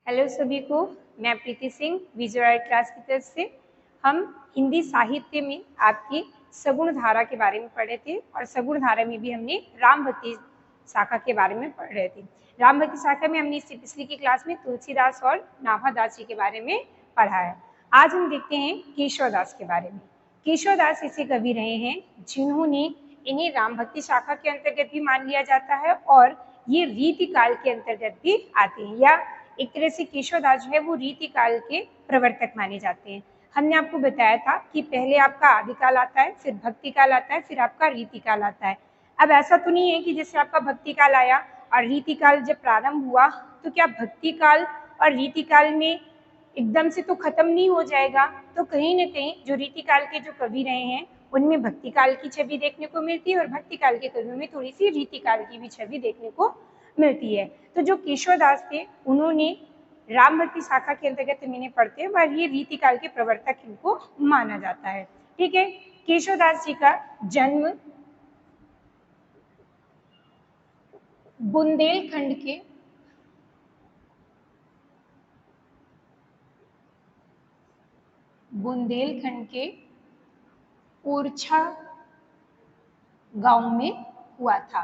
Hello सभी को, मैं प्रीति सिंह विजुअल क्लास की तरफ से। हम हिंदी साहित्य में आपकी सगुण धारा के बारे में पढ़ रहे थे और सगुण धारा में भी हमने राम भक्ति शाखा के बारे में पढ़ रहे थे। राम भक्ति शाखा में हमने इससे पिछली की क्लास में तुलसीदास और नाभादास जी के बारे में पढ़ा है। आज हम देखते हैं केशवदास के बारे में। केशवदास ऐसे कवि रहे हैं जिन्होंने इन्हें राम भक्ति शाखा के अंतर्गत भी मान लिया जाता है और ये रीति काल के अंतर्गत भी आते हैं, या एक तरह से केशवदास जो है वो रीति काल के प्रवर्तक माने जाते हैं। हमने आपको बताया था कि पहले आपका आदिकाल आता है, फिर भक्ति काल आता है, फिर आपका रीति काल आता है। अब ऐसा तो नहीं है कि जैसे आपका भक्ति काल आया और रीति काल जब प्रारंभ हुआ तो क्या भक्ति काल और रीति काल में एकदम से तो खत्म नहीं हो जाएगा। तो कहीं ना कहीं जो रीति काल के जो कवि रहे हैं उनमें भक्ति काल की छवि देखने को मिलती है और भक्ति काल के कवियों में थोड़ी सी रीति काल की भी छवि देखने को मिलती है। तो जो केशवदास थे उन्होंने राम भक्ति शाखा के अंतर्गत मैंने पढ़ते हैं और ये रीति काल के प्रवर्तक इनको माना जाता है। ठीक है, केशवदास जी का जन्म बुंदेलखंड के ओरछा गांव में हुआ था।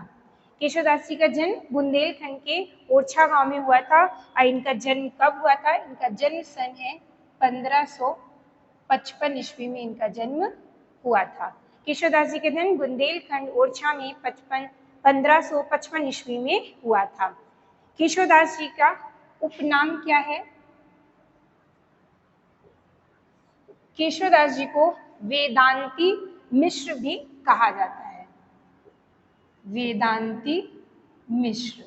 केशवदास जी का जन्म बुंदेलखंड के ओरछा गांव में हुआ था। और इनका जन्म कब हुआ था? इनका जन्म सन है 1555 ईस्वी में इनका जन्म हुआ था। केशवदास जी का जन्म बुंदेलखंड ओरछा में 1555 ईस्वी में हुआ था। केशवदास जी का उपनाम क्या है? केशवदास जी को वेदांती मिश्र भी कहा जाता है। वेदांती मिश्र।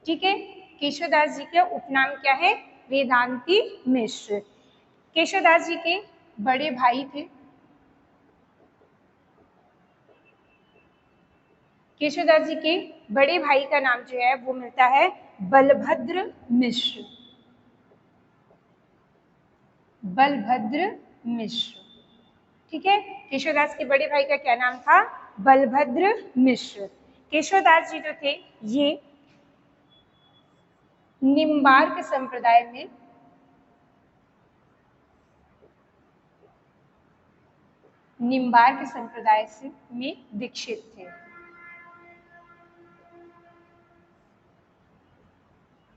ठीक है, केशवदास जी का उपनाम क्या है? वेदांती मिश्र। केशवदास जी के बड़े भाई थे। केशवदास जी के बड़े भाई का नाम जो है वो मिलता है बलभद्र मिश्र। बलभद्र मिश्र। ठीक है, केशवदास के बड़े भाई का क्या नाम था? बलभद्र मिश्र। केशवदास जी जो थे ये निम्बार्क संप्रदाय में दीक्षित थे।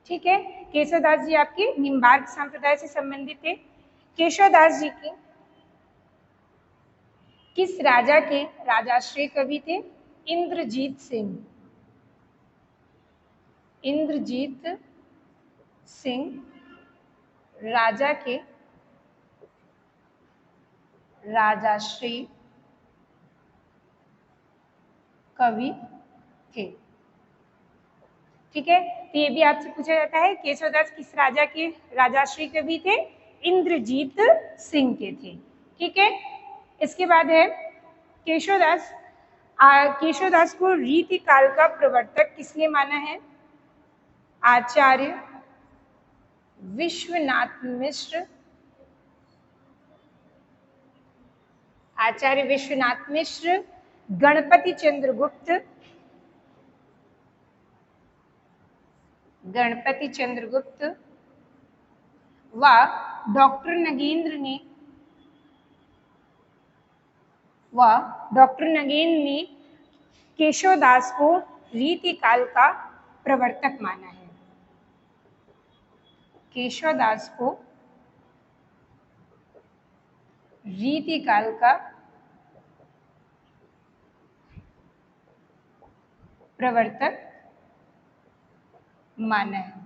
ठीक है, केशवदास जी आपके निम्बार्क संप्रदाय से संबंधित थे। केशवदास जी की किस राजा के राजाश्रय कवि थे? इंद्रजीत सिंह। इंद्रजीत सिंह राजा के राजाश्रय कवि थे। ठीक है, तो ये भी आपसे पूछा जाता है केशवदास किस राजा के राजाश्रय कवि थे? इंद्रजीत सिंह के थे। ठीक है, इसके बाद है केशवदास। केशवदास को रीति काल का प्रवर्तक किसने माना है? आचार्य विश्वनाथ मिश्र। आचार्य विश्वनाथ मिश्र, गणपति चंद्रगुप्त, व डॉक्टर नगेंद्र ने केशवदास को रीति काल का प्रवर्तक माना है। केशवदास को रीति काल का प्रवर्तक माना है।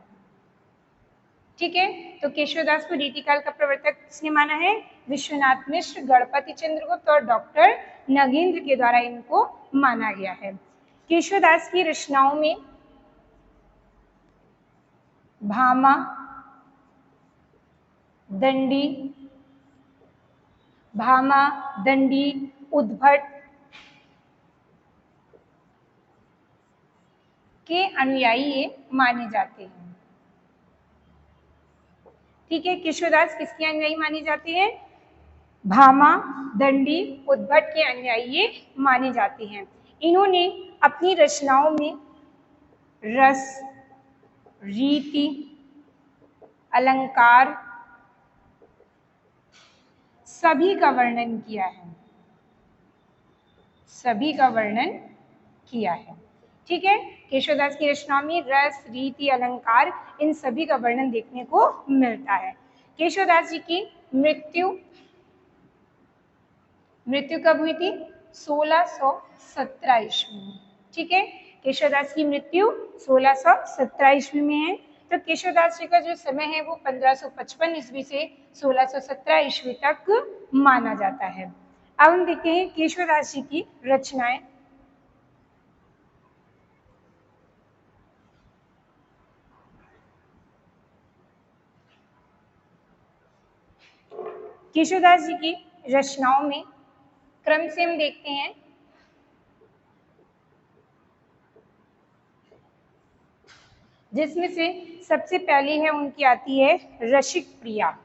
ठीक है, तो केशवदास को रीति काल का प्रवर्तक किसने माना है? विश्वनाथ मिश्र, गणपति चंद्रगुप्त और डॉक्टर नगेंद्र के द्वारा इनको माना गया है। केशवदास की रचनाओं में भामा, दंडी, उद्भट के अनुयायी ये माने जाते हैं। ठीक है, केशवदास किसके अनुयायी माने जाते हैं? भामा, दंडी, उद्भट के अनुयायी ये माने जाते हैं। इन्होंने अपनी रचनाओं में रस, रीति, अलंकार सभी का वर्णन किया है, सभी का वर्णन किया है। ठीक है, केशवदास की रचनाओं में रस, रीति, अलंकार इन सभी का वर्णन देखने को मिलता है। केशवदास जी की मृत्यु कब हुई थी? 1617 ईस्वी में। ठीक है, केशवदास की मृत्यु 1617 ईस्वी में है। तो केशवदास जी का जो समय है वो 1555 ईस्वी से 1617 ईस्वी तक माना जाता है। अब हम देखते हैं केशवदास जी की रचनाएं। केशवदास जी की रचनाओं में क्रम से हम देखते हैं जिसमें से सबसे पहली है उनकी आती है रसिक प्रिया।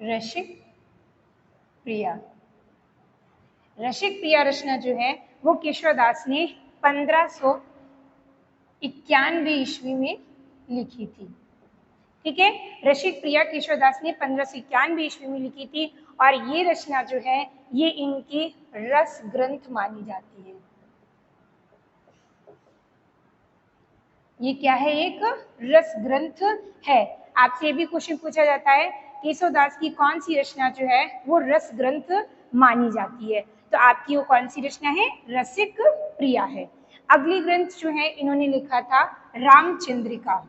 रसिक प्रिया, रसिक प्रिया रचना जो है वो केशवदास ने 1591 ईस्वी में लिखी थी। ठीक है, रसिक प्रिया केशवदास ने 1591 ईस्वी में लिखी थी और ये रचना जो है ये इनकी रस ग्रंथ मानी जाती है। ये क्या है? एक रस ग्रंथ है। आपसे भी क्वेश्चन पूछा जाता है केशवदास की कौन सी रचना जो है वो रस ग्रंथ मानी जाती है, तो आपकी वो कौन सी रचना है? रसिक प्रिया है। अगली ग्रंथ जो है इन्होंने लिखा था रामचंद्रिका।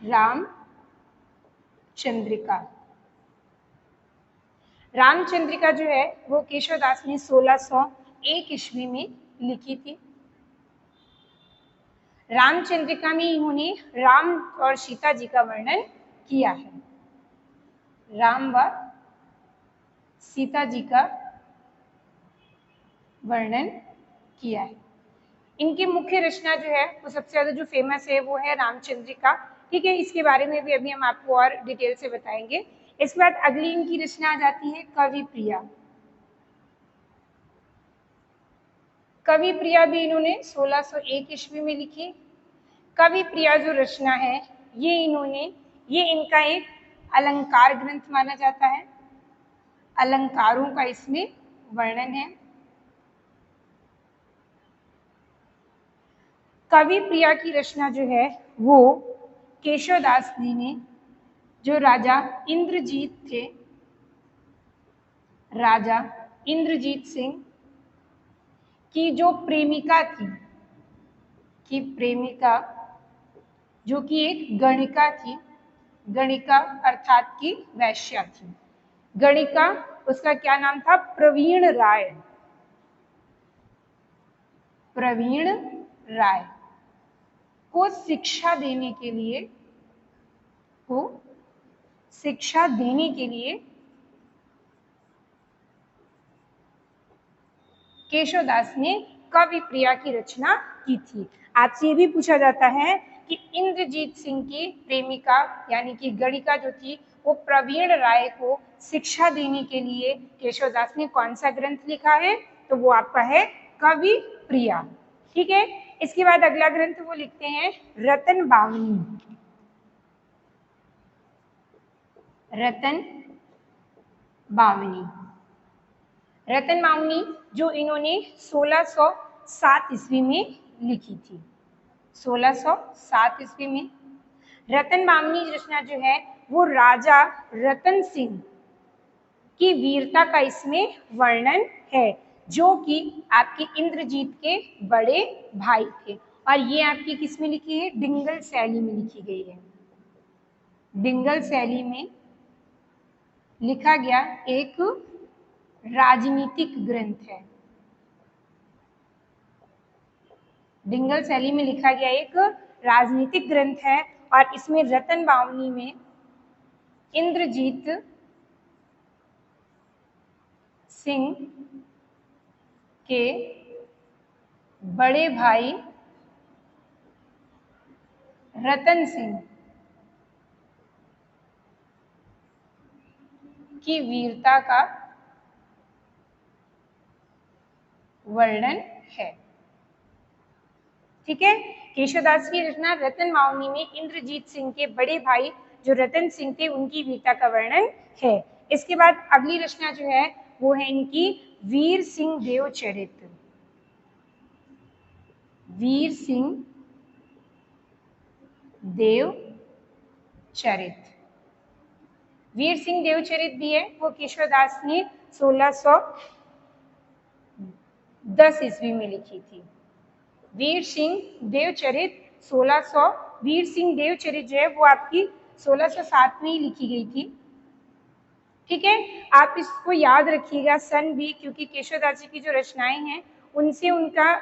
रामचंद्रिका, रामचंद्रिका जो है वो केशवदास ने 1601 ईस्वी में लिखी थी। रामचंद्रिका में इन्होंने राम और सीता जी का वर्णन किया है। राम व सीता जी का वर्णन किया है। इनकी मुख्य रचना जो है वो सबसे ज्यादा जो फेमस है वो है रामचंद्रिका। ठीक है, इसके बारे में भी अभी हम आपको और डिटेल से बताएंगे। इसके बाद अगली इनकी रचना आ जाती है कवि प्रिया। कवि प्रिया भी इन्होंने 1601 ईस्वी में लिखी। कवि प्रिया जो रचना है ये इनका एक अलंकार ग्रंथ माना जाता है। अलंकारों का इसमें वर्णन है। कवि प्रिया की रचना जो है वो केशवदास जी ने जो राजा इंद्रजीत थे, राजा इंद्रजीत सिंह की जो प्रेमिका थी, की प्रेमिका जो कि एक गणिका थी, गणिका अर्थात की वैश्या थी। गणिका, उसका क्या नाम था? प्रवीण राय। प्रवीण राय को शिक्षा देने के लिए, को शिक्षा देने के लिए केशवदास ने कवि प्रिया की रचना की थी। आपसे ये भी पूछा जाता है कि इंद्रजीत सिंह की प्रेमिका यानी कि गणिका जो थी वो प्रवीण राय को शिक्षा देने के लिए केशवदास ने कौन सा ग्रंथ लिखा है? तो वो आपका है कवि प्रिया। ठीक है, इसके बाद अगला ग्रंथ वो लिखते हैं रतन बावनी। रतन बावनी, रतन बावनी जो इन्होंने 1607 ईस्वी में लिखी थी। 1607 ईस्वी में रतन बावनी रचना जो है वो राजा रतन सिंह की वीरता का इसमें वर्णन है, जो कि आपके इंद्रजीत के बड़े भाई थे। और ये आपकी किस में लिखी है? डिंगल शैली में लिखी गई है। डिंगल शैली में लिखा गया एक राजनीतिक ग्रंथ है। डिंगल शैली में लिखा गया एक राजनीतिक ग्रंथ है और इसमें रतन बावनी में इंद्रजीत सिंह के बड़े भाई रतन सिंह की वीरता का वर्णन है। ठीक है। केशवदास की रचना रतन मावनी में इंद्रजीत सिंह के बड़े भाई जो रतन सिंह थे उनकी वीरता का वर्णन है। इसके बाद अगली रचना जो है वो है इनकी वीर सिंह देव चरित। वीर सिंह देव चरित, वीर सिंह देव चरित भी है, वो केशवदास ने 1610 ईस्वी में लिखी थी। वीर सिंह देव चरित 1600, वीर सिंह देव चरित जो है वो आपकी 1607 में ही लिखी गई थी। ठीक है, आप इसको याद रखिएगा सन भी, क्योंकि केशवदास जी की जो रचनाएं हैं उनसे उनका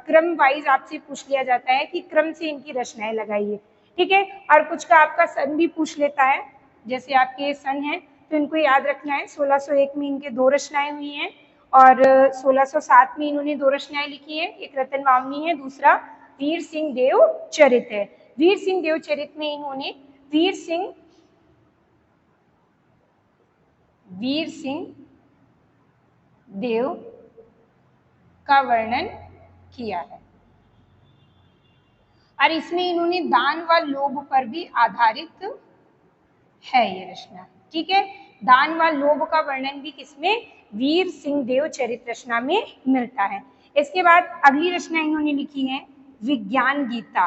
क्रम वाइज आपसे पूछ लिया जाता है कि क्रम से इनकी रचनाएं लगाइए। ठीक है, और कुछ का आपका सन भी पूछ लेता है, जैसे आपके सन है तो इनको याद रखना है। 1601 में इनके 2 रचनाएं हुई हैं और 1607 में इन्होंने 2 रचनाएं लिखी है, एक रतन मावनी है, दूसरा वीर सिंह देव चरित है। वीर सिंह देव चरित में इन्होंने वीर सिंह देव का वर्णन किया है और इसमें इन्होंने दान व लोभ पर भी आधारित है ये रचना। ठीक है, दान व लोभ का वर्णन भी किसमें, वीर सिंह देव चरित रचना में मिलता है। इसके बाद अगली रचना इन्होंने लिखी है विज्ञान गीता।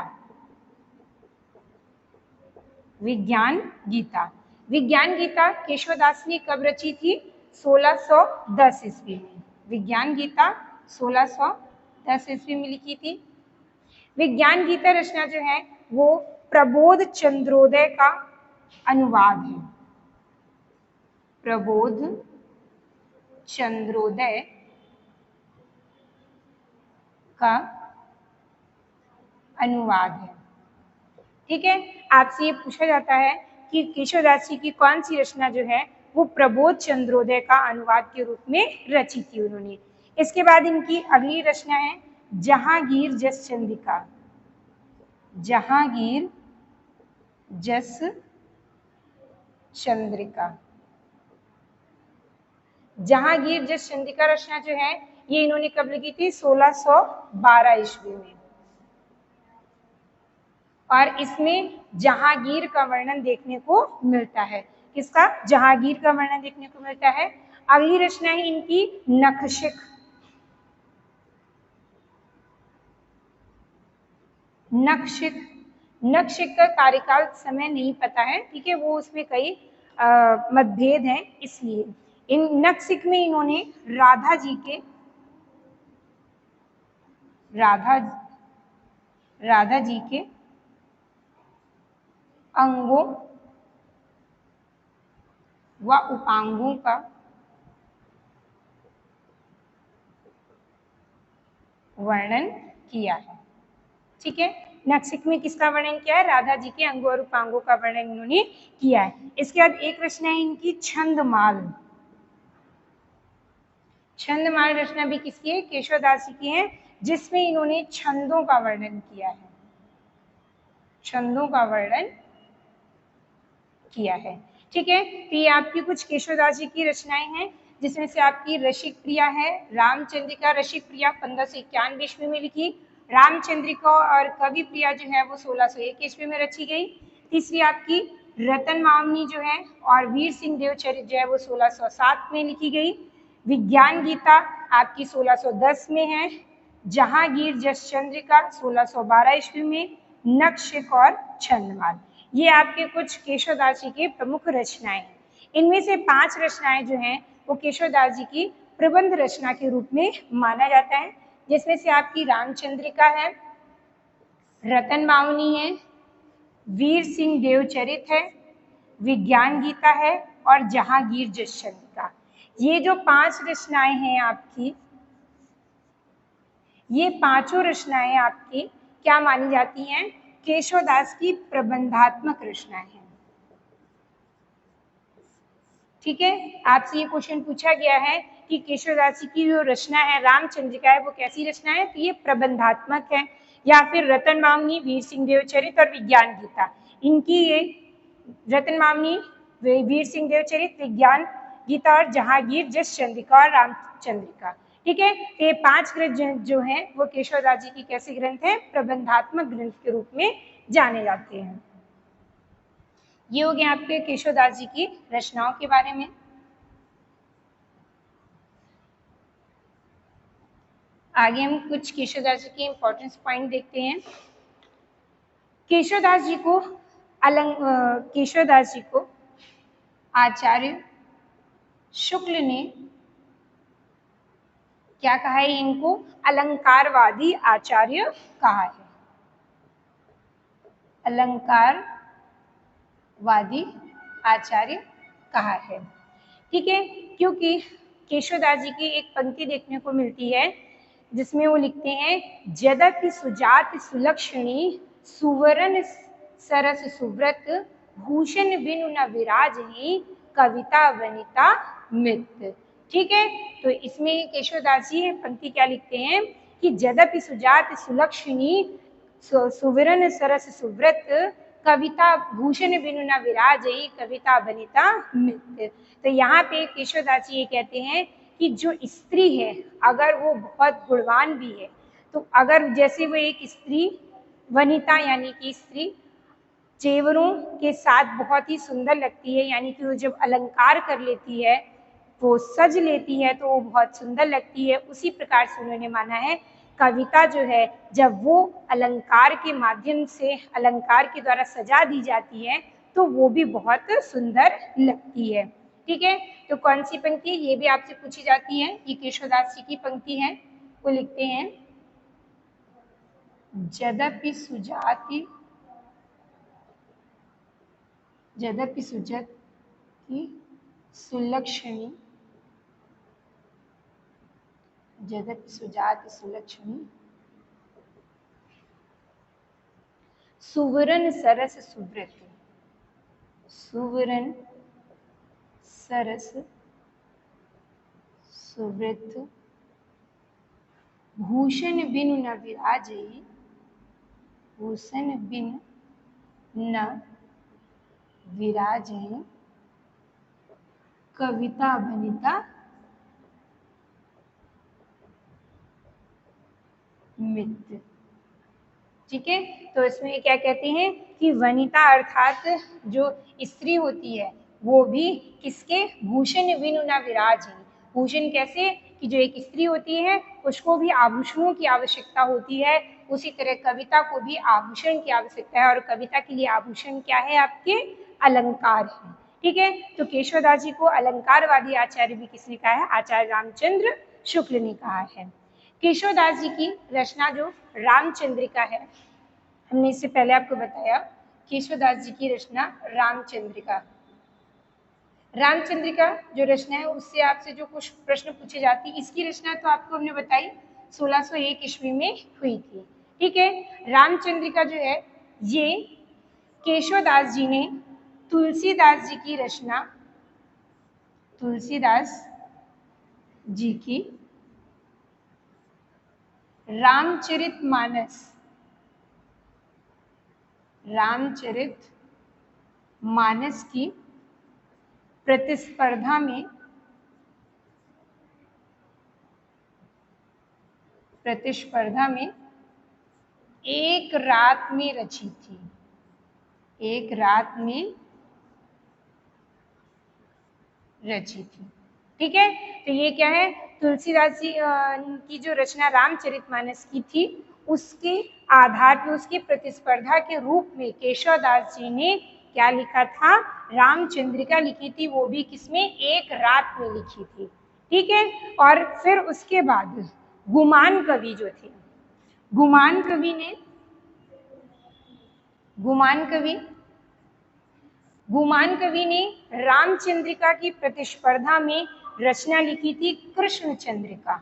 विज्ञान गीता, विज्ञान गीता केशवदास ने कब रची थी, 1610 ईस्वी में। विज्ञान गीता 1610 ईस्वी में लिखी थी। विज्ञान गीता रचना जो है वो प्रबोध चंद्रोदय का अनुवाद है। प्रबोध चंद्रोदय का अनुवाद है। ठीक है, आपसे ये पूछा जाता है कि केशवदास जी की कौन सी रचना जो है वो प्रबोध चंद्रोदय का अनुवाद के रूप में रची थी उन्होंने। इसके बाद इनकी अगली रचना है जहांगीर जस चंद्रिका। जहांगीर जस चंद्रिका, जहांगीर जस चंद्रिका रचना जो है ये इन्होंने कब लिखी थी, 1612 ईस्वी में। और इसमें जहांगीर का वर्णन देखने को मिलता है। किसका, जहांगीर का वर्णन देखने को मिलता है। अगली रचना है इनकी नखशिख। नखशिख, नखशिख का कार्यकाल समय नहीं पता है, ठीक है, वो उसमें कई मतभेद हैं, इसलिए इन नखशिख में इन्होंने राधा जी के अंगों व उपांगों का वर्णन किया है। ठीक है, नखशिख में किसका वर्णन किया है, राधा जी के अंगों और उपांगों का वर्णन इन्होंने किया है। इसके बाद एक रचना है इनकी छंदमाल। छंदमाल रचना भी किसकी है, केशवदास जी की है, जिसमें इन्होंने छंदों का वर्णन किया है। छंदों का वर्णन किया है। ठीक है, तो ये आपकी कुछ केशवदास जी की रचनाएं हैं, जिसमें से आपकी रसिक प्रिया है, रामचंद्रिका रसिक प्रिया 1591 ईस्वी में लिखी। रामचंद्रिका और कवि प्रिया जो है वो 1601 ईस्वी में रची गई। तीसरी आपकी रतन मावनी जो है और वीर सिंह देव चरित जो है वो 1607 में लिखी गई। विज्ञान गीता आपकी 1610 में है। जहांगीर जस चंद्रिका 1612 ईस्वी में। नखशिख और छंदमाल, ये आपके कुछ केशवदास जी के प्रमुख रचनाएं हैं। इनमें से 5 रचनाएं जो हैं वो केशवदास जी की प्रबंध रचना के रूप में माना जाता है, जिसमें से आपकी रामचंद्रिका है, रतन मावनी है, वीर सिंह देव चरित है, विज्ञान गीता है और जहांगीर जस चंद्रिका। ये जो 5 रचनाएं हैं आपकी, ये पांचों रचनाएं आपकी क्या मानी जाती हैं, केशवदास की प्रबंधात्मक रचनाएं हैं। ठीक है, आपसे ये क्वेश्चन पूछा गया है कि केशवदास जी की जो रचना है रामचंद्रिका है वो कैसी रचना है, तो ये प्रबंधात्मक है। या फिर रतन मावनी, वीर सिंह देव चरित और विज्ञान गीता, इनकी ये रतन मावनी, वीर सिंह देव चरित, विज्ञान गीता और जहांगीर जस चंद्रिका और रामचंद्रिका, ठीक है। ये 5 ग्रंथ जो हैं वो केशवदास जी की कैसे ग्रंथ हैं? प्रबंधात्मक ग्रंथ के रूप में जाने जाते हैं। ये हो गया आपके केशवदास जी की रचनाओं के बारे में। आगे हम कुछ केशवदास जी के इंपॉर्टेंस पॉइंट देखते हैं। केशवदास जी को आचार्य शुक्ल ने क्या कहा है? इनको अलंकारवादी आचार्य कहा है। अलंकारवादी आचार्य कहा है। ठीक है, क्योंकि केशवदास जी की एक पंक्ति देखने को मिलती है जिसमें वो लिखते हैं, यद्यपि सुजात सुलक्षणी सुवर्ण सरस सुव्रत भूषण बिनु न विराजहि कविता वनिता मित। ठीक है, तो इसमें केशवदास जी पंक्ति क्या लिखते हैं कि यद्यपि सुजात सुलक्षणी सुवर्ण सरस सुव्रत कविता भूषण बिनु न विराजहि कविता वनिता मित। तो यहाँ पे केशवदास जी ये कहते हैं कि जो स्त्री है अगर वो बहुत गुणवान भी है, तो अगर जैसे वो एक स्त्री वनिता यानी कि स्त्री जेवरों के साथ बहुत ही सुंदर लगती है, यानी कि वो जब अलंकार कर लेती है, वो सज लेती है तो वो बहुत सुंदर लगती है, उसी प्रकार से उन्होंने माना है कविता जो है जब वो अलंकार के माध्यम से अलंकार के द्वारा सजा दी जाती है तो वो भी बहुत सुंदर लगती है। ठीक है, तो कौन सी पंक्ति? ये भी आपसे पूछी जाती है। ये केशवदास जी की पंक्ति है। वो लिखते हैं, यद्यपि सुजाति यद्यपि सुजाति सुलक्षणी यद्यपि सुजाति सुलक्षणी सुवर्ण सरस सुव्रत सुवर्ण सरस सुव्रत भूषण बिनु न विराजहि भूषण बिन न विराजहि कविता वनिता मित। ठीक है, तो इसमें क्या कहते हैं कि वनिता अर्थात जो स्त्री होती है वो भी किसके? भूषण बिनु न विराजहि। भूषण कैसे? कि जो एक स्त्री होती है उसको भी आभूषणों की आवश्यकता होती है, उसी तरह कविता को भी आभूषण की आवश्यकता है, और कविता के लिए आभूषण क्या है? आपके अलंकार है। ठीक है, तो केशवदास जी को अलंकारवादी आचार्य भी किसने कहा है? आचार्य रामचंद्र शुक्ल ने कहा है। केशवदास जी की रचना जो रामचंद्रिका है, हमने इससे पहले आपको बताया, केशवदास जी की रचना रामचंद्रिका। रामचंद्रिका जो रचना है उससे आपसे जो कुछ प्रश्न पूछे जाते हैं, इसकी रचना तो आपको हमने बताई 1601 ईस्वी में हुई थी। ठीक है, रामचंद्रिका जो है ये केशवदास जी ने तुलसीदास जी की रचना, तुलसीदास जी की रामचरितमानस की प्रतिस्पर्धा में एक रात में रची थी। एक रात में रची थी। ठीक है, तो ये क्या है? तुलसीदास जी की जो रचना रामचरितमानस की थी उसके आधार पर उसकी प्रतिस्पर्धा के रूप में केशवदास जी ने क्या लिखा था? रामचंद्रिका लिखी थी, वो भी किसमें? एक रात में लिखी थी। ठीक है, और फिर उसके बाद गुमान कवि जो थे, गुमान कवि ने रामचंद्रिका की प्रतिस्पर्धा में रचना लिखी थी कृष्ण चंद्रिका।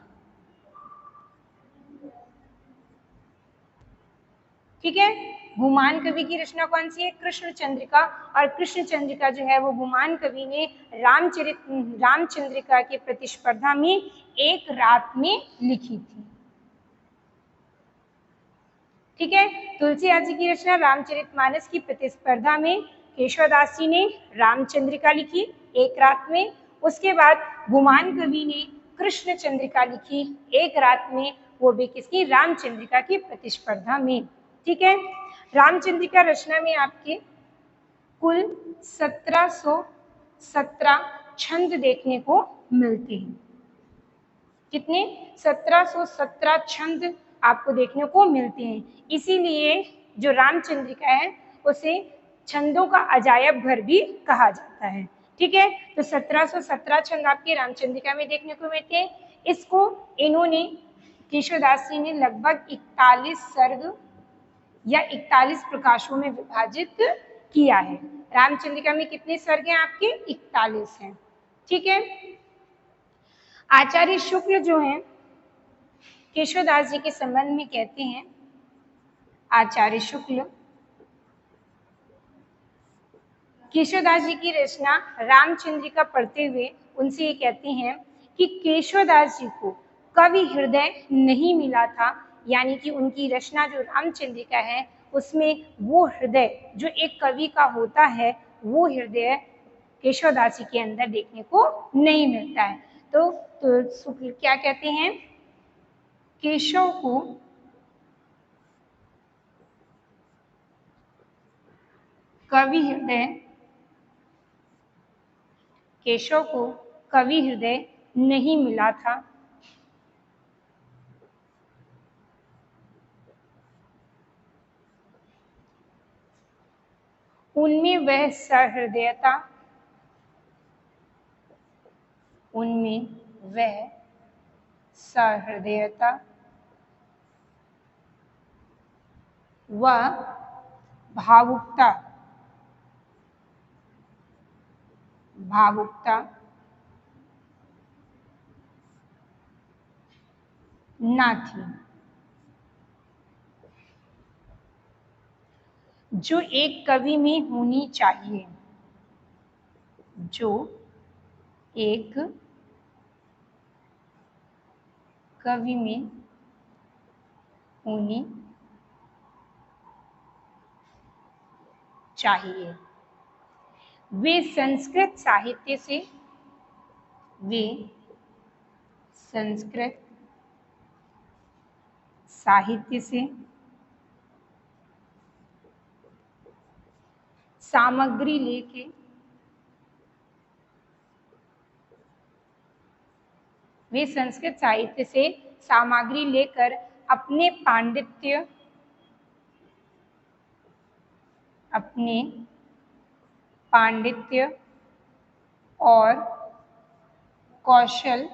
ठीक है, गुमान कवि की रचना कौन सी है? कृष्ण चंद्रिका। और कृष्ण चंद्रिका जो है वो गुमान कवि ने रामचंद्रिका के प्रतिस्पर्धा में एक रात में लिखी थी। ठीक है, तुलसीदास जी की रचना रामचरितमानस की प्रतिस्पर्धा में केशवदास जी ने रामचंद्रिका लिखी एक रात में। उसके बाद गुमान कवि ने कृष्ण चंद्रिका लिखी एक रात में, वो भी किसकी, रामचंद्रिका की प्रतिस्पर्धा में। ठीक है, रामचंद्रिका रचना में आपके कुल 1717 छंद देखने को मिलते हैं। कितने, 1717 छंद आपको देखने को मिलते हैं। इसीलिए जो रामचंद्रिका है उसे छंदों का अजायब घर भी कहा जाता है। ठीक है, तो 1717 छंद आपके रामचंद्रिका में देखने को मिलते हैं। इसको इन्होंने केशवदास जी ने लगभग 41 सर्ग या 41 प्रकाशों में विभाजित किया है। रामचंद्रिका में कितने सर्ग हैं आपके, 41 हैं। ठीक है, आचार्य शुक्ल जो हैं केशवदास जी के संबंध में कहते हैं, आचार्य शुक्ल केशवदास जी की रचना रामचंद्रिका पढ़ते हुए उनसे ये कहते हैं कि केशवदास जी को कवि हृदय नहीं मिला था, यानी कि उनकी रचना जो रामचंद्रिका है उसमें वो हृदय जो एक कवि का होता है, वो हृदय केशवदास जी के अंदर देखने को नहीं मिलता है। तो शुक्ल क्या कहते हैं, केशव को कवि हृदय, केशव को कवि हृदय नहीं मिला था, उनमें वह सहृदयता, उनमें वह सहृदयता व भावुकता, भावुकता ना थी, जो एक कवि में होनी चाहिए, जो एक कवि में होनी चाहिए। वे संस्कृत साहित्य से, वे संस्कृत साहित्य से सामग्री लेके, वे संस्कृत साहित्य से सामग्री लेकर अपने पांडित्य, अपने पांडित्य और कौशल,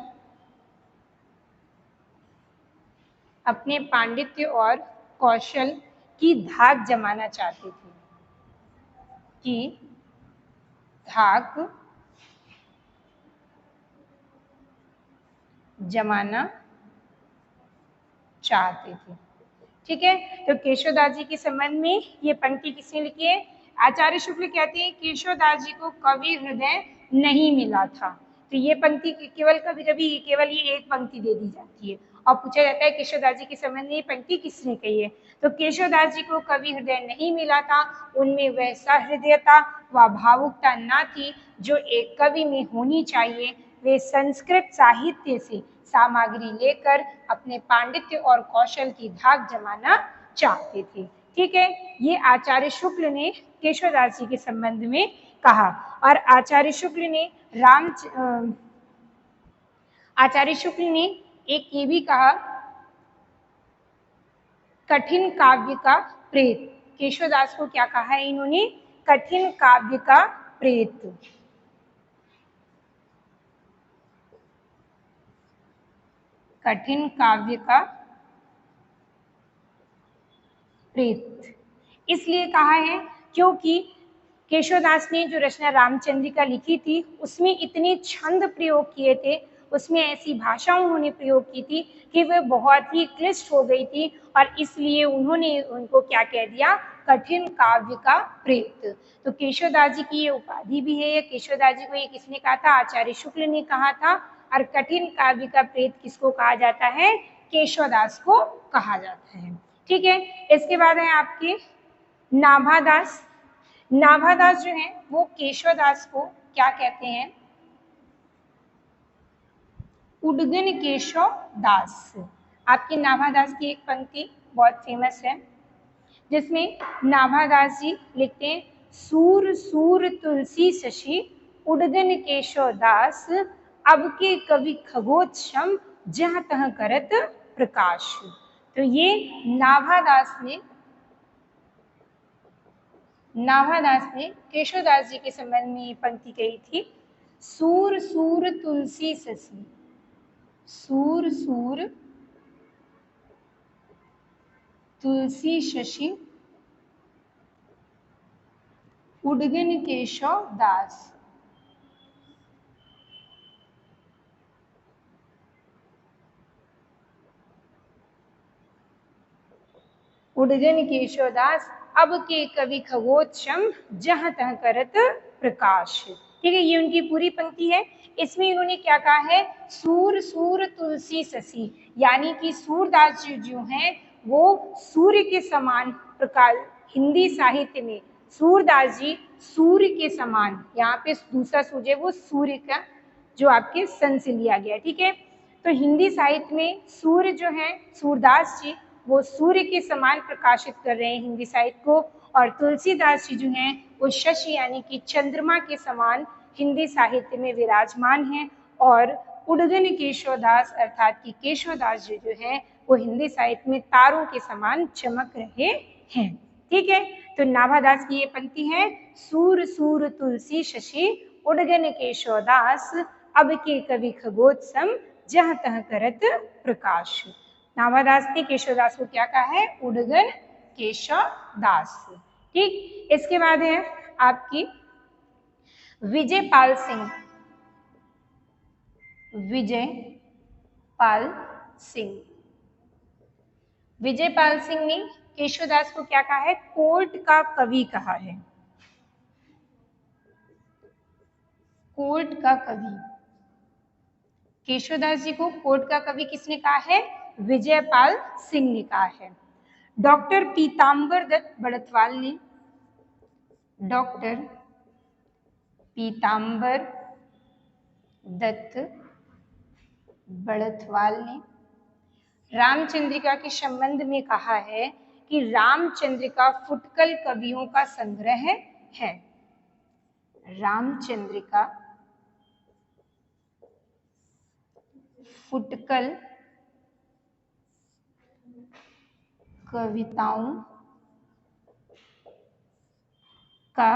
अपने पांडित्य और कौशल की धाक जमाना चाहते थे, की धाक जमाना चाहते थे। ठीक है, तो केशवदास जी के संबंध में ये पंक्ति किसने लिखी है, आचार्य शुक्ल कहते हैं केशवदास जी को कवि हृदय नहीं मिला था। तो ये पंक्ति केवल कभी कभी केवल ये एक पंक्ति दे दी जाती है और पूछा जाता है केशवदास जी के संबंध में ये पंक्ति किसने कही है। तो केशवदास जी को कवि हृदय नहीं मिला था, उनमें वह सहृदयता व भावुकता न थी जो एक कवि में होनी चाहिए। वे संस्कृत साहित्य से सामग्री लेकर अपने पांडित्य और कौशल की धाक जमाना चाहते थे। ठीक है, ये आचार्य शुक्ल ने केशवदास जी के संबंध में कहा। और आचार्य शुक्ल ने आचार्य शुक्ल ने एक ये भी कहा, कठिन काव्य का प्रेत। केशवदास को क्या कहा है इन्होंने, कठिन काव्य का प्रेत। कठिन काव्य का प्रेत इसलिए कहा है क्योंकि केशवदास ने जो रचना रामचंद्रिका लिखी थी उसमें इतने छंद प्रयोग किए थे, उसमें ऐसी भाषा उन्होंने प्रयोग की थी कि वह बहुत ही क्लिष्ट हो गई थी और इसलिए उन्होंने उनको क्या कह दिया, कठिन काव्य का प्रेत। तो केशवदास जी की ये उपाधि भी है। केशवदास जी को ये किसने कहा था, आचार्य शुक्ल ने कहा था। और कठिन काव्य का प्रेत किसको कहा जाता है, केशवदास को कहा जाता है। ठीक है, इसके बाद है आपके नाभादास। नाभादास जो है वो केशवदास को क्या कहते हैं, उडगन केशव दास। आपकी नाभादास की एक पंक्ति बहुत फेमस है जिसमें नाभादास जी लिखते हैं, सूर सूर तुलसी शशि उडगन केशव दास, अब के कवि खगोत्सम जहाँ तहाँ करत प्रकाश। तो ये नाभादास ने केशवदास जी के संबंध में ये पंक्ति कही थी, सूर सूर तुलसी शशि, सूर सूर तुलसी शशि उडगन केशव दास। उडगन केशवदास, अब के कवि खगोत्सम जहाँ तहाँ करत प्रकाश। ठीक है, ये उनकी पूरी पंक्ति है। इसमें इन्होंने क्या कहा है, सूर सूर तुलसी शशि, यानी कि सूरदास जी जो हैं वो सूर्य के समान प्रकाश। हिंदी साहित्य में सूरदास जी सूर्य के समान, यहाँ पे दूसरा सूर्य वो सूर्य का जो आपके सन से लिया गया। ठीक है, तो हिंदी साहित्य में सूर्य जो है सूरदास जी वो सूर्य के समान प्रकाशित कर रहे हैं हिंदी साहित्य को, और तुलसीदास जी जो हैं वो शशि यानी कि चंद्रमा के समान हिंदी साहित्य में विराजमान हैं, और उडगन केशवदास अर्थात कि केशवदास जी जो हैं वो हिंदी साहित्य में तारों के समान चमक रहे हैं। ठीक है, तो नाभादास की ये पंक्ति है, सूर सूर तुलसी शशि उडगन केशवदास, अब के कवि खगोत्सम जहाँ तहाँ करत प्रकाश। नाभादास ने केशवदास को क्या कहा है, उडगन केशवदास। ठीक, इसके बाद है आपकी विजयपाल सिंह। विजयपाल सिंह, विजयपाल सिंह ने केशवदास को क्या कहा है, कोर्ट का कवि कहा है। कोर्ट का कवि, केशवदास जी को कोर्ट का कवि किसने कहा है, विजयपाल सिंह ने कहा है। डॉक्टर पीताम्बर दत्त बड़तवाल ने, डॉक्टर पीताम्बर दत्त बड़तवाल ने रामचंद्रिका के संबंध में कहा है कि रामचंद्रिका फुटकल कवियों का संग्रह है। रामचंद्रिका फुटकल कविताओं का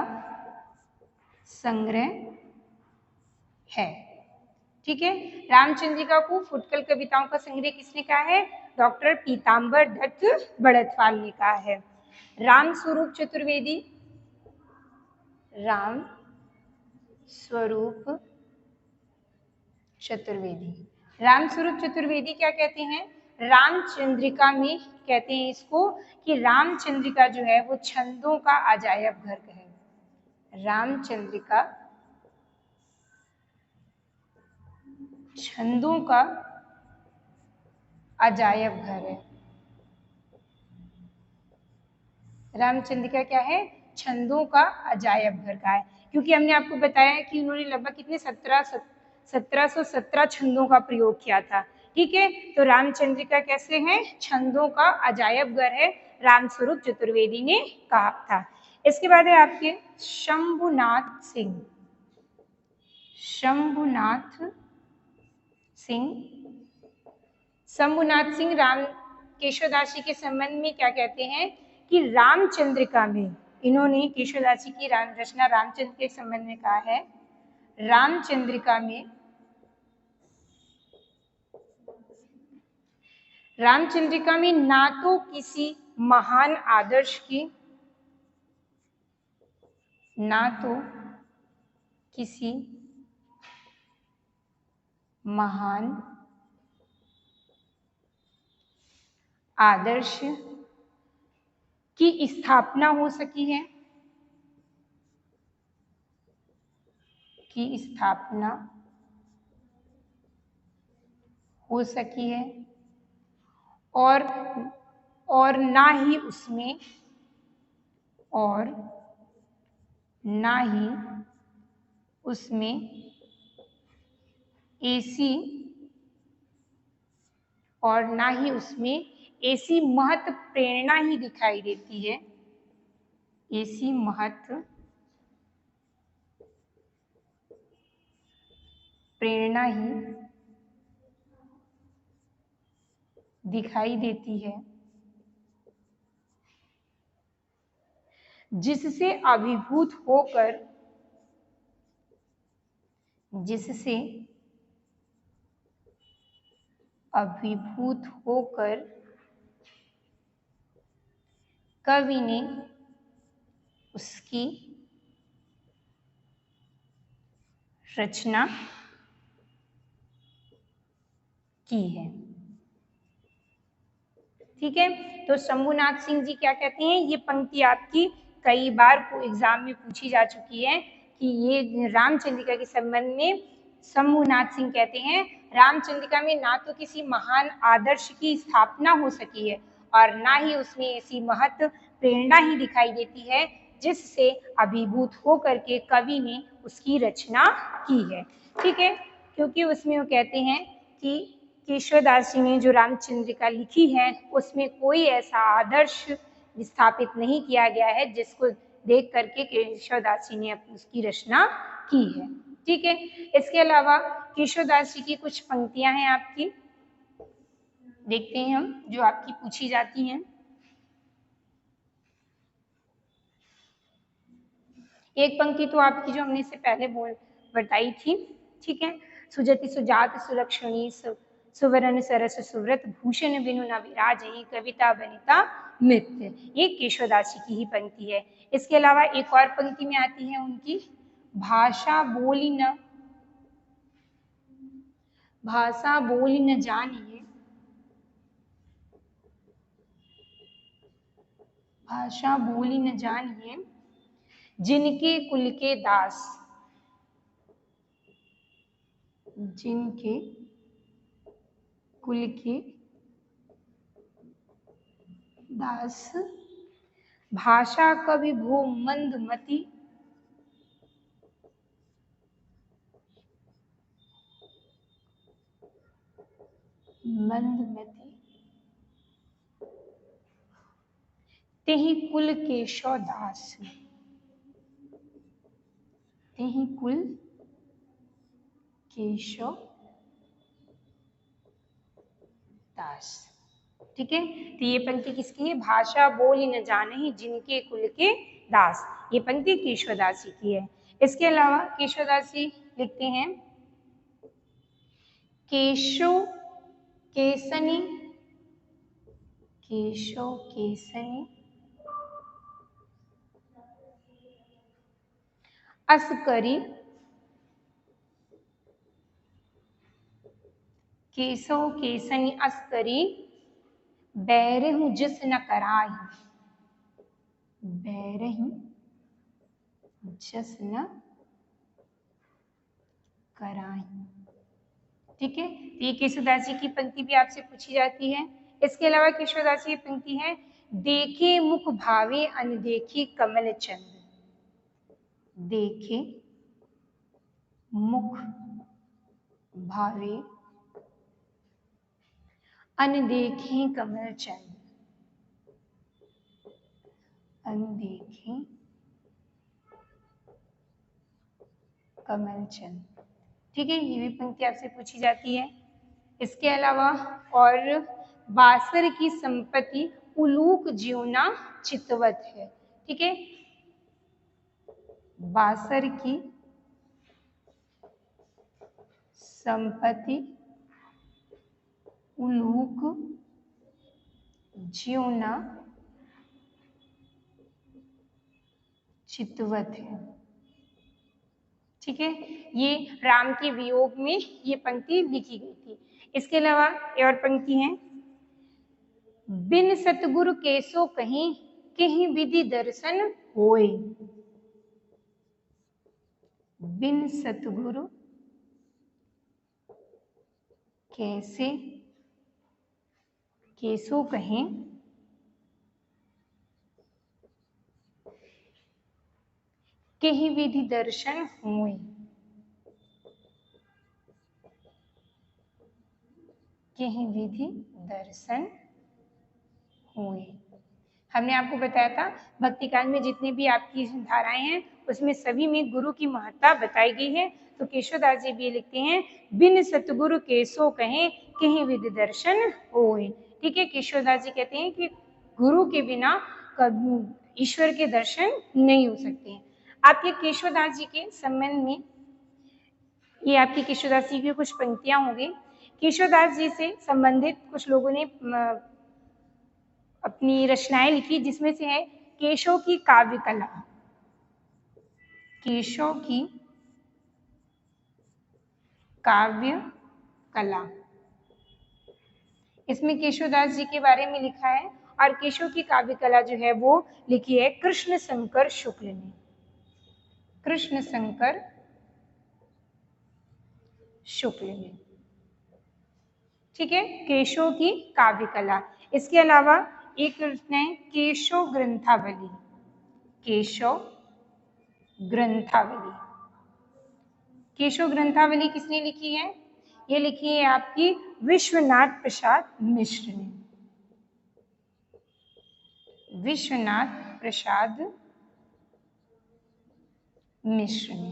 संग्रह है। ठीक है, रामचंद्रिका को फुटकल कविताओं का संग्रह किसने कहा है, डॉक्टर पीताम्बर दत्त बड़तवाल ने कहा है। राम स्वरूप चतुर्वेदी, राम स्वरूप चतुर्वेदी, राम स्वरूप चतुर्वेदी क्या कहते हैं, रामचंद्रिका में कहते हैं इसको कि रामचंद्रिका जो है वो छंदों का अजायब घर है। रामचंद्रिका छंदों का अजायब घर है। रामचंद्रिका क्या है, छंदों का अजायब घर का है, क्योंकि हमने आपको बताया कि उन्होंने लगभग कितने 1717 छंदों का प्रयोग किया था। ठीक है, तो रामचंद्रिका कैसे हैं, छंदों का अजायब घर है, रामस्वरूप चतुर्वेदी ने कहा था। इसके बाद है आपके शंभुनाथ सिंह। शंभुनाथ सिंह, शंभुनाथ सिंह राम केशवदास जी के संबंध में क्या कहते हैं कि रामचंद्रिका में इन्होंने केशवदास जी की राम रचना रामचंद्र के संबंध में कहा है, रामचंद्रिका में ना तो किसी महान आदर्श की, ना तो किसी महान आदर्श की स्थापना हो सकी है, की स्थापना हो सकी है, और ना ही उसमें, और ना ही उसमें ऐसी और ना ही उसमें ऐसी महत प्रेरणा ही दिखाई देती है, ऐसी महत प्रेरणा ही दिखाई देती है जिससे अभिभूत होकर, जिससे अभिभूत होकर कवि ने उसकी रचना की है। ठीक है, तो शंभुनाथ सिंह जी क्या कहते हैं, ये पंक्ति आपकी कई बार को एग्जाम में पूछी जा चुकी है कि ये रामचंद्रिका के संबंध में शंभुनाथ सिंह कहते हैं, रामचंद्रिका में ना तो किसी महान आदर्श की स्थापना हो सकी है और ना ही उसमें ऐसी महत प्रेरणा ही दिखाई देती है जिससे अभिभूत होकर के कवि ने उसकी रचना की है। ठीक है, क्योंकि उसमें वो कहते हैं कि केशवदास जी ने जो रामचंद्रिका लिखी है उसमें कोई ऐसा आदर्श स्थापित नहीं किया गया है जिसको देख करके केशवदास जी ने उसकी रचना की है। ठीक है, इसके अलावा केशवदास जी की कुछ पंक्तियां हैं आपकी, देखते हैं हम, जो आपकी पूछी जाती हैं। एक पंक्ति तो आपकी जो हमने इससे पहले बताई थी। ठीक है, सुजति सुजात सुलक्षणी सुवर्ण सरस सुव्रत भूषण बिनु न विराजहि कविता बनिता मृत्य, ये केशवदास जी की ही पंक्ति है। इसके अलावा एक और पंक्ति में आती है उनकी, भाषा बोली न जानिए, भाषा बोली न जानिए जिनके कुल के दास, जिनके कुल के दास, भाषा कवि भो मंदमती, मंदमती तेहि कुल केशव दास, तेहि कुल केशव दास। ठीक है, तो ये पंक्ति किसकी है, भाषा बोली न जाने जिनके कुल के दास, ये पंक्ति केशवदास जी की है। इसके अलावा केशवदास जी लिखते हैं, केशव केसनी, केशव केसनी अस करी, केशव केसनी अस करी बैरहु जिस न कराही, बैरहु जस न कराही। ठीक है, तो ये केशवदास जी की पंक्ति भी आपसे पूछी जाती है। इसके अलावा केशवदास जी की पंक्ति है, देखे मुख भावे अनदेखी कमल चंद, देखे मुख भावे अनदेखे कमल चंद, अनदेखे कमल चंद। ठीक है, ये भी पंक्ति आपसे पूछी जाती है। इसके अलावा और बासर की संपत्ति उलूक जीवना चितवत है। ठीक है, बासर की संपत्ति उलूक जीवना चितवत है। ठीक है, ये राम के वियोग में ये पंक्ति लिखी गई थी। इसके अलावा और पंक्ति है, बिन सतगुरु केसो कहीं कहीं विधि दर्शन होए, बिन सतगुरु कैसे केसो कहें कहीं विधि दर्शन हुए, कहीं विधि दर्शन हुए। हमने आपको बताया था भक्ति काल में जितने भी आपकी धाराएं हैं उसमें सभी में गुरु की महत्ता बताई गई है। तो केशवदास जी भी लिखते हैं, बिन सतगुरु केसो कहें कहीं विधि दर्शन होए। ठीक है, केशवदास जी कहते हैं कि गुरु के बिना ईश्वर के दर्शन नहीं हो सकते हैं। आपके केशवदास जी के संबंध में ये आपकी केशवदास जी की कुछ पंक्तियां होंगी। केशवदास जी से संबंधित कुछ लोगों ने अपनी रचनाएं लिखी, जिसमें से है केशव की काव्य कला। केशव की काव्य कला, इसमें केशवदास जी के बारे में लिखा है। और केशव की काव्य कला जो है वो लिखी है कृष्ण शंकर शुक्ल ने। कृष्ण शंकर शुक्ल ने। ठीक है, केशव की काव्य कला। इसके अलावा एक रचना है केशव ग्रंथावली। केशव ग्रंथावली, केशव ग्रंथावली किसने लिखी है? ये लिखी है आपकी विश्वनाथ प्रसाद मिश्र ने। विश्वनाथ प्रसाद मिश्र ने।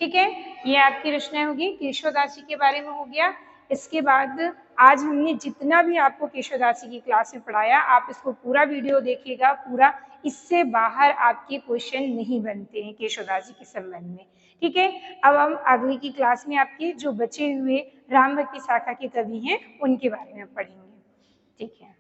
ठीक है, ये आपकी रचना होगी। केशवदास जी के बारे में हो गया। इसके बाद आज हमने जितना भी आपको केशवदास जी की क्लास में पढ़ाया, आप इसको पूरा वीडियो देखिएगा पूरा। इससे बाहर आपके क्वेश्चन नहीं बनते हैं केशवदास जी के संबंध में। ठीक है, अब हम अगली की क्लास में आपके जो बचे हुए राम भक्ति शाखा के कवि हैं उनके बारे में पढ़ेंगे। ठीक है।